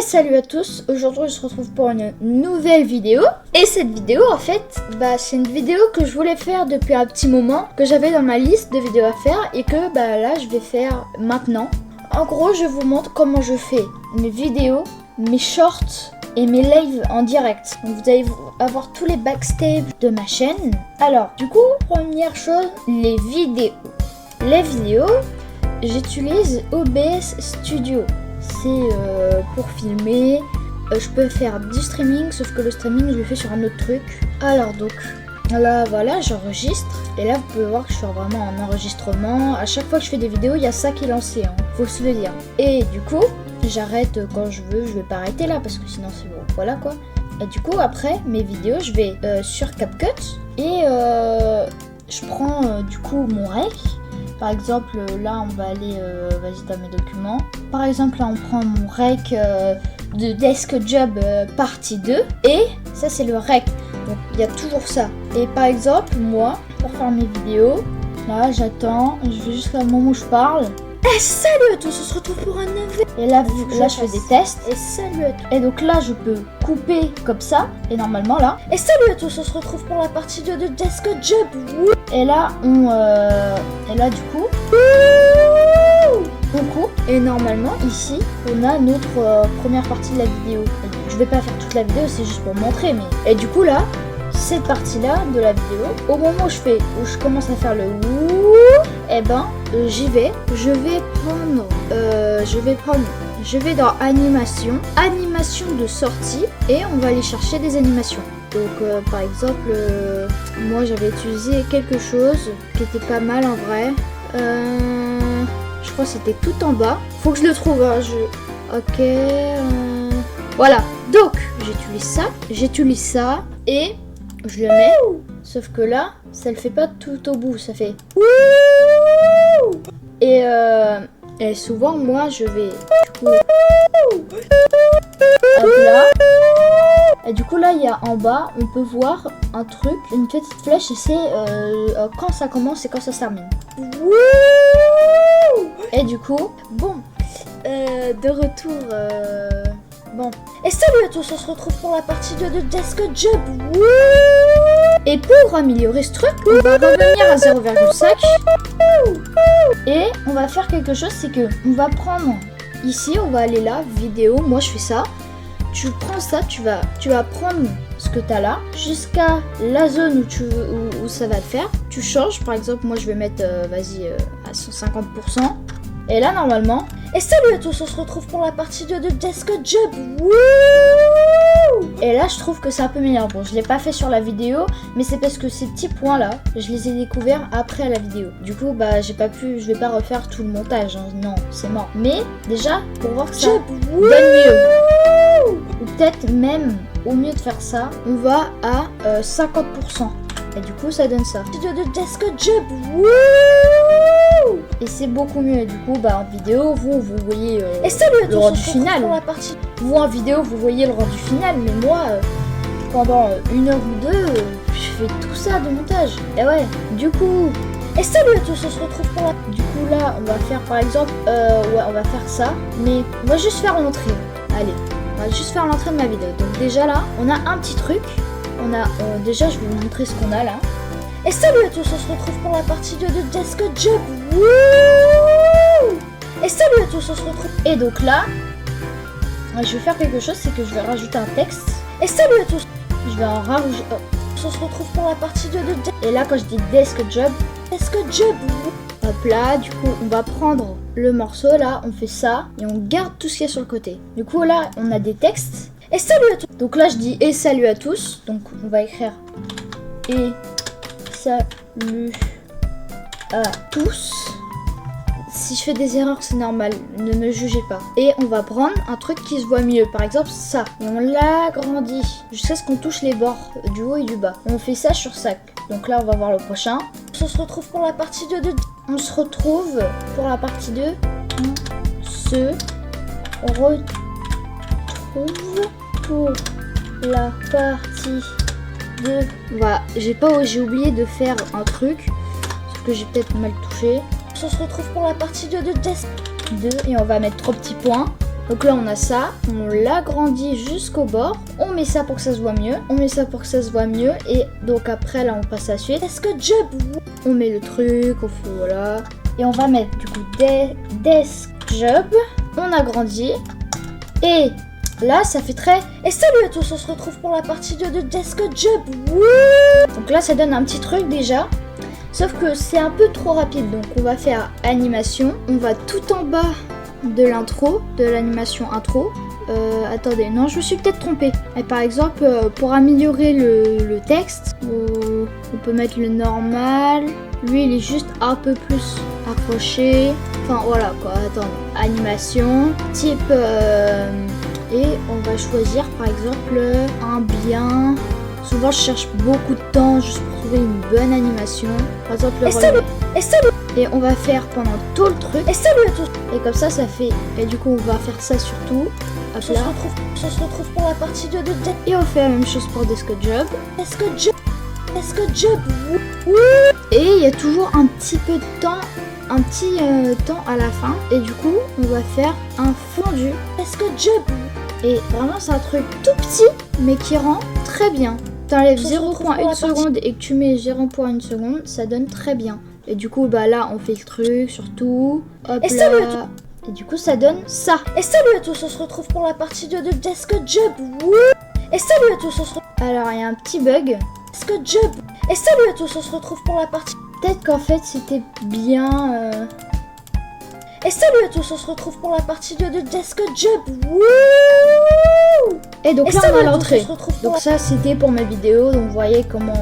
Et salut à tous, aujourd'hui on se retrouve pour une nouvelle vidéo. Et cette vidéo en fait, c'est une vidéo que je voulais faire depuis un petit moment, que j'avais dans ma liste de vidéos à faire et que là je vais faire maintenant. En gros je vous montre comment je fais mes vidéos, mes shorts et mes lives en direct. Donc vous allez avoir tous les backstage de ma chaîne. Alors du coup, première chose, les vidéos. Les vidéos, j'utilise OBS Studio. C'est pour filmer. Je peux faire du streaming, sauf que le streaming je le fais sur un autre truc. Alors donc là voilà, j'enregistre et là vous pouvez voir que je suis vraiment en enregistrement. À chaque fois que je fais des vidéos, il y a ça qui est lancé, faut se le dire. Et du coup, j'arrête quand je veux, je vais pas arrêter là parce que sinon c'est bon, voilà quoi. Et du coup après mes vidéos, je vais sur CapCut et je prends du coup mon rec. Par exemple, là, on va aller, vas-y, dans mes documents. Par exemple, là, on prend mon rec de Desk Job partie 2. Et ça, c'est le rec. Donc, il y a toujours ça. Et par exemple, moi, pour faire mes vidéos, là, j'attends. Je vais jusqu'à un moment où je parle. Eh, salut à tous, on se retrouve pour un nouvel... Et là, je fais des tests. Et salut à tous. Et donc là, je peux couper comme ça. Et normalement, là. Et salut à tous, on se retrouve pour la partie 2 de Desk Job. Et là, et là, du coup, on coupe. Et normalement, ici, on a notre première partie de la vidéo. Je vais pas faire toute la vidéo, c'est juste pour montrer. Mais... Et du coup, là, cette partie-là de la vidéo, au moment où je commence à faire le et j'y vais. Je vais dans animation de sortie et on va aller chercher des animations. Donc par exemple, moi j'avais utilisé quelque chose qui était pas mal en vrai. Je crois que c'était tout en bas. Faut que je le trouve. Ok. Voilà. Donc j'utilise ça et je le mets. Sauf que là, ça le fait pas tout au bout. Ça fait. Et souvent moi je vais du coup hop là. Et du coup là il y a en bas, on peut voir un truc, une petite flèche et c'est quand ça commence et quand ça se termine. Et du coup, bon, de retour, bon. Et salut à tous, on se retrouve pour la partie 2 de Desk Job. Et pour améliorer ce truc, on va revenir à 0,5 et on va faire quelque chose, c'est que on va prendre ici, on va aller là, vidéo, moi je fais ça. Tu prends ça, tu vas prendre ce que tu as là jusqu'à la zone où ça va te faire. Tu changes, par exemple, moi je vais mettre, à 150%. Et là, normalement... Et salut à tous, on se retrouve pour la partie 2 de Desk Job. Et là, je trouve que c'est un peu meilleur. Bon, je l'ai pas fait sur la vidéo, mais c'est parce que ces petits points-là, je les ai découverts après la vidéo. Du coup, je vais pas refaire tout le montage. Non, c'est mort. Mais déjà, pour voir que ça donne mieux. Ou peut-être même, au mieux de faire ça, on va à 50%. Et du coup, ça donne ça. De Desk Job. Et c'est beaucoup mieux. Et du coup, en vidéo, vous voyez le rendu final. Vous, en vidéo, vous voyez le rendu final. Mais moi, pendant 1 heure ou 2, je fais tout ça de montage. Et ouais, du coup... Et salut à tous, on se retrouve pour la... Du coup, là, on va faire, par exemple... on va faire ça. Mais on va juste faire l'entrée. Allez, on va juste faire l'entrée de ma vidéo. Donc déjà, là, on a un petit truc. On a... déjà, je vais vous montrer ce qu'on a, là. Et salut à tous, on se retrouve pour la partie 2 de Desk Job. Et salut à tous, on se retrouve. Et donc là, je vais faire quelque chose, c'est que je vais rajouter un texte. Et salut à tous, je vais en rajouter. On se retrouve pour la partie 2 de... Et là, quand je dis Desk Job, hop là, du coup, on va prendre le morceau, là, on fait ça, et on garde tout ce qu'il y a sur le côté. Du coup, là, on a des textes. Et salut à tous. Donc là, je dis et salut à tous. Donc, on va écrire et salut à tous. Si je fais des erreurs, c'est normal, ne me jugez pas. Et on va prendre un truc qui se voit mieux, par exemple ça. Et on l'agrandit jusqu'à ce qu'on touche les bords du haut et du bas. On fait ça sur ça. Donc là, on va voir le prochain. On se retrouve pour la partie 2 de... On se retrouve pour la partie 2. On se retrouve pour la partie 2. Voilà, j'ai oublié de faire un truc. Sauf que j'ai peut-être mal touché. On se retrouve pour la partie 2 de Desk 2 et on va mettre 3 petits points. Donc là on a ça, on l'agrandit jusqu'au bord, on met ça pour que ça se voit mieux, on met ça pour que ça se voit mieux, et donc après là on passe à la suite. Est-ce que job, on met le truc, on fait voilà, et on va mettre du coup desk job, on agrandit, et là ça fait très... Et salut à tous, on se retrouve pour la partie 2 de desk job. Wouh. Donc là ça donne un petit truc déjà. Sauf que c'est un peu trop rapide, donc on va faire animation. On va tout en bas de l'intro, de l'animation intro. Attendez, non, je me suis peut-être trompée. Et par exemple, pour améliorer le texte, on peut mettre le normal. Lui, il est juste un peu plus accroché. Enfin, voilà quoi, attendez. Animation, type... et on va choisir par exemple un bien... Souvent, je cherche beaucoup de temps juste pour trouver une bonne animation. Par exemple, le relevé. Et on va faire pendant tout le truc. Et salut à tous. Et comme ça fait... Et du coup, on va faire ça sur tout. Hop là. On se retrouve pour la partie 2 de... Et on fait la même chose pour Desk Job. Desk Job. Et il y a toujours un petit peu de temps. Un petit temps à la fin. Et du coup, on va faire un fondu. Desk Job. Et vraiment, c'est un truc tout petit, mais qui rend très bien. T'enlèves 0.1 seconde et que tu mets 0.1 seconde, ça donne très bien. Et du coup, bah là, on fait le truc sur tout. Hop là. Et du coup, ça donne ça. Et salut à tous, on se retrouve pour la partie 2 de Desk Job. Wouh. Et salut à tous, on se retrouve... Alors, il y a un petit bug. Desk Job. Et salut à tous, on se retrouve pour la partie... Peut-être qu'en fait, c'était bien... Et salut à tous, on se retrouve pour la partie 2 de Desk Job. Wouh. Et donc là, on a l'entrée. Donc ça, c'était pour mes vidéos. Donc vous voyez comment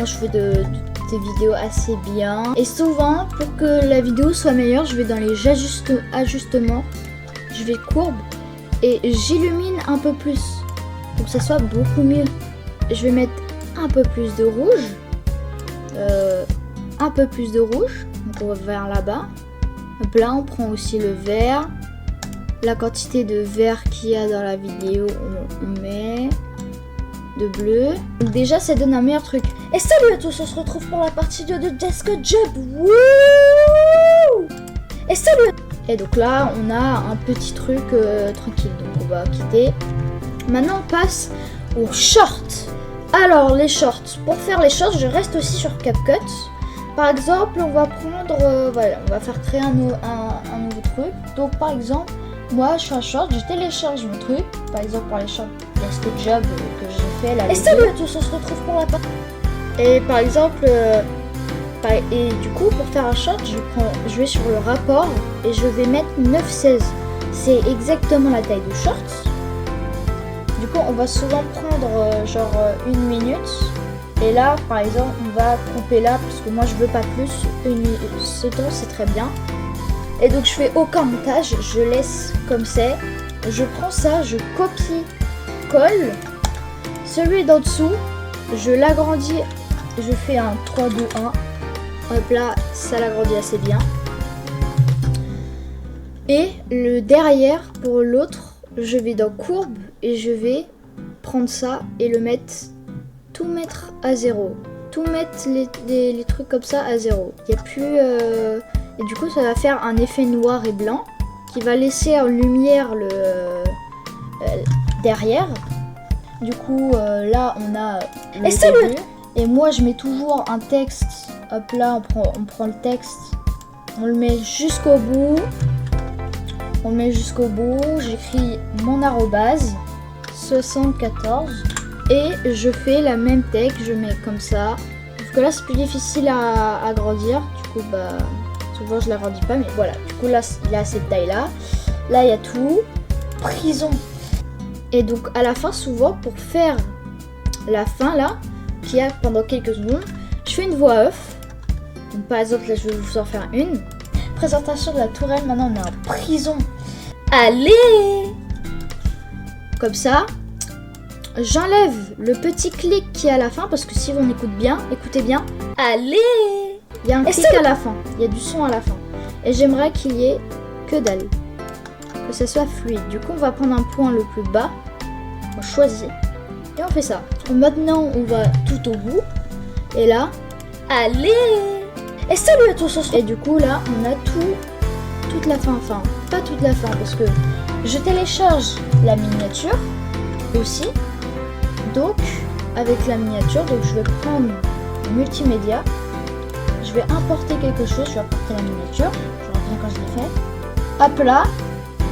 je fais des vidéos assez bien. Et souvent, pour que la vidéo soit meilleure, je vais dans les ajustements. Je vais courbe et j'illumine un peu plus. Pour que ça soit beaucoup mieux. Je vais mettre un peu plus de rouge. Un peu plus de rouge. Donc on va vers là-bas. Hop là, on prend aussi le vert. La quantité de vert qu'il y a dans la vidéo, on met de bleu. Donc déjà, ça donne un meilleur truc. Et salut à tous, on se retrouve pour la partie 2 de Desk Job. Wouh. Et salut. Et donc là, on a un petit truc tranquille. Donc on va quitter. Maintenant, on passe aux shorts. Alors, les shorts. Pour faire les shorts, je reste aussi sur CapCut. Par exemple, on va prendre, voilà, on va faire créer un nouveau truc. Donc par exemple, moi je fais un short, je télécharge mon truc. Par exemple pour les shorts Desk Job que j'ai fait là. Et salut à tous, on se retrouve pour la partie. Et par exemple, et du coup pour faire un short, je vais sur le rapport et je vais mettre 9,16. C'est exactement la taille du short. Du coup, on va souvent prendre genre 1 minute. Et là, par exemple, on va couper là, parce que moi je veux pas plus. Ce temps, c'est très bien. Et donc je fais aucun montage, je laisse comme c'est. Je prends ça, je copie, colle. Celui d'en dessous, je l'agrandis. Je fais un 3, 2, 1. Hop là, ça l'agrandit assez bien. Et le derrière, pour l'autre, je vais dans courbe et je vais prendre ça et le mettre... Tout mettre à 0. Tout mettre les trucs comme ça à 0. Il n'y a plus... Et du coup, ça va faire un effet noir et blanc qui va laisser en lumière le derrière. Du coup, là, on a le début. Et moi, je mets toujours un texte. Hop là, on prend le texte. On le met jusqu'au bout. J'écris mon arrobase 74. Et je fais la même texte, je mets comme ça. Parce que là c'est plus difficile à agrandir. Du coup bah souvent je l'agrandis pas, mais voilà. Du coup là il a cette taille là. Là il y a tout. Prison. Et donc à la fin souvent pour faire la fin là, qu'il y a pendant quelques secondes, je fais une voix off. Donc par exemple là je vais vous en faire une. Présentation de la tourelle, maintenant on est en prison. Allez. Comme ça. J'enlève le petit clic qui est à la fin parce que si on écoutez bien, allez, il y a un clic à la fin, il y a du son à la fin. Et j'aimerais qu'il y ait que dalle, que ça soit fluide. Du coup, on va prendre un point le plus bas, on choisit et on fait ça. Maintenant, on va tout au bout et là, allez. Et salut à tous. Et du coup, là, on a toute la fin, enfin pas toute la fin parce que Je télécharge la miniature aussi. Donc avec la miniature, donc je vais prendre multimédia. Je vais importer quelque chose, je vais importer la miniature. Je reviens quand je l'ai fait. Hop là,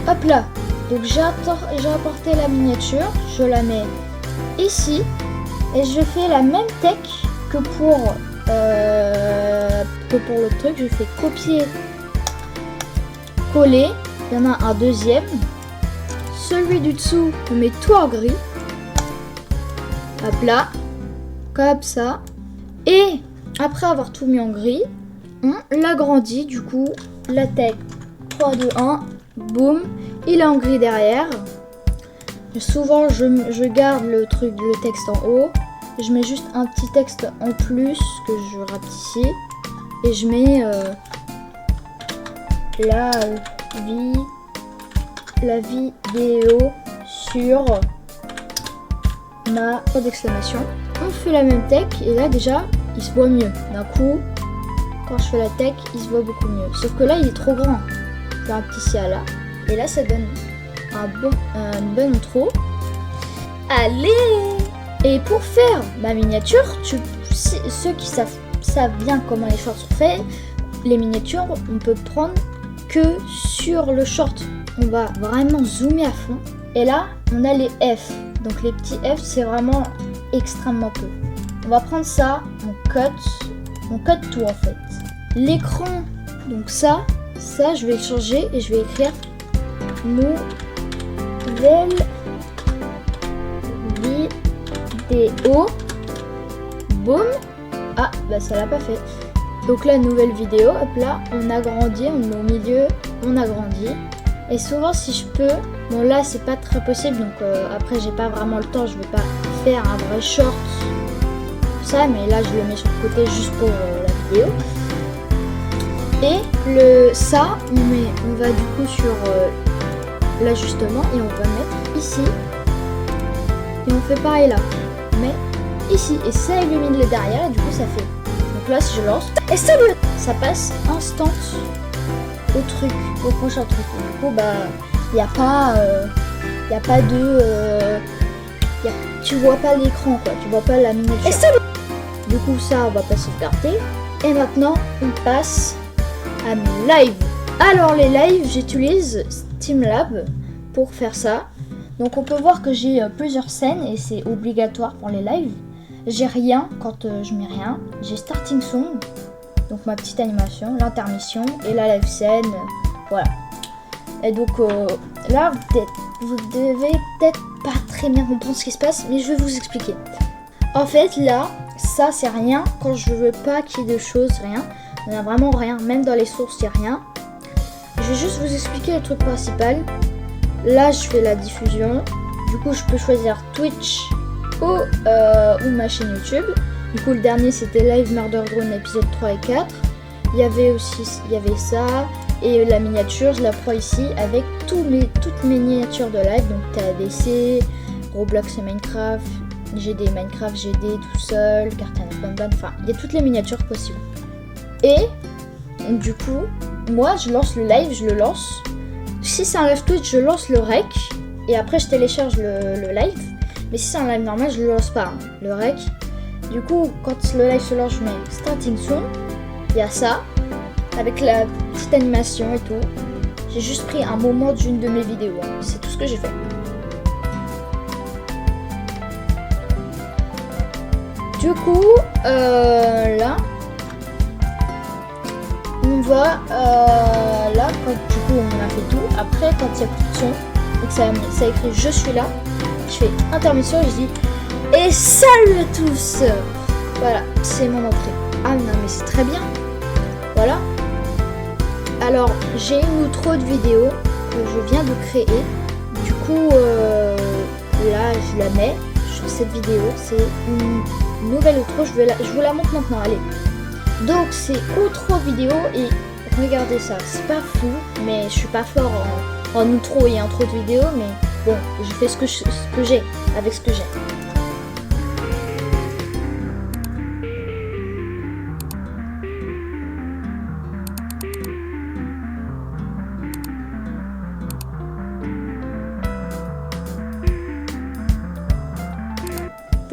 hop là. Donc j'ai apporté la miniature, je la mets ici et je fais la même tech que pour le truc. Je fais copier, coller. Il y en a un deuxième. Celui du dessous, on met tout en gris. Hop là, comme ça. Et après avoir tout mis en gris, on l'agrandit. Du coup, la tech 3, 2, 1, boum. Il est en gris derrière. Souvent, je garde le texte en haut. Je mets juste un petit texte en plus que je rapetissis. Et je mets la vidéo sur ma point d'exclamation. On fait la même tech et là déjà, il se voit mieux. D'un coup, quand je fais la tech, il se voit beaucoup mieux. Sauf que là, il est trop grand. Je fais un petit CA là. Et là, ça donne une bonne intro. Allez! Et pour faire ma miniature, ceux qui savent bien comment les shorts sont faits, les miniatures, on peut prendre que sur le short. On va vraiment zoomer à fond. Et là, on a les F. Donc les petits F, c'est vraiment extrêmement peu. On va prendre ça, on cut tout en fait. L'écran, donc ça, je vais le changer et je vais écrire nouvelle vidéo. Boum. Ah, bah ça l'a pas fait. Donc la nouvelle vidéo, hop là, on agrandit, on met au milieu, on agrandit. Et souvent si je peux, bon là c'est pas très possible, donc après j'ai pas vraiment le temps, je vais pas faire un vrai short ça, mais là je le mets sur le côté juste pour la vidéo. Et ça, on va du coup sur l'ajustement et on va mettre ici. Et on fait pareil là, on met ici et ça illumine le derrière et du coup ça fait. Donc là si je lance, et ça passe instant au prochain truc. Du coup bah il n'y a pas tu vois pas l'écran quoi, tu vois pas la miniature. Et du coup ça on va pas sauvegarder. Et maintenant on passe à mes lives. Alors les lives, j'utilise Streamlabs pour faire ça. Donc on peut voir que j'ai plusieurs scènes et c'est obligatoire pour les lives. J'ai rien quand je mets rien. J'ai starting song, donc ma petite animation, l'intermission et la live scène. Voilà. Et donc là, vous devez peut-être pas très bien comprendre ce qui se passe, mais je vais vous expliquer. En fait là, ça c'est rien. Quand je veux pas qu'il y ait de choses, rien. Il n'y a vraiment rien. Même dans les sources, il n'y a rien. Je vais juste vous expliquer le truc principal. Là, je fais la diffusion. Du coup, je peux choisir Twitch ou ma chaîne YouTube. Du coup, le dernier, c'était Live Murder Drone épisode 3 et 4. Il y avait ça. Et la miniature, je la prends ici avec toutes mes miniatures de live. Donc, TADC, Roblox et Minecraft, GD Minecraft, GD tout seul, Carton Ban. Enfin, il y a toutes les miniatures possibles. Et du coup, moi, je lance le live, je le lance. Si c'est un live Twitch, je lance le rec. Et après, je télécharge le live. Mais si c'est un live normal, je le lance pas, hein, le rec. Du coup, quand le live se lance, je mets starting soon. Il y a ça, avec la petite animation et tout. J'ai juste pris un moment d'une de mes vidéos. Hein. C'est tout ce que j'ai fait. Du coup, là, on va là, quand du coup on a fait tout. Après, quand il n'y a plus de son et que ça écrit je suis là, je fais intermission et je dis et salut à tous. Voilà, c'est mon entrée. Ah non mais c'est très bien. Voilà. Alors j'ai une outro de vidéo que je viens de créer. Du coup là je la mets sur cette vidéo. C'est une nouvelle outro. Je vous la montre maintenant. Allez. Donc c'est outro vidéo et regardez ça. C'est pas fou, mais je suis pas fort en outro et intro de vidéo, mais bon, je fais ce que j'ai avec ce que j'ai.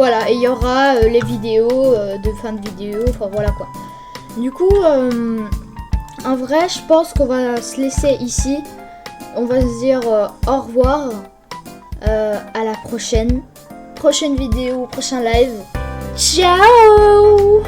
Voilà, et il y aura les vidéos de fin de vidéo, enfin voilà quoi. Du coup, en vrai, je pense qu'on va se laisser ici. On va se dire au revoir. À la prochaine vidéo, prochain live. Ciao!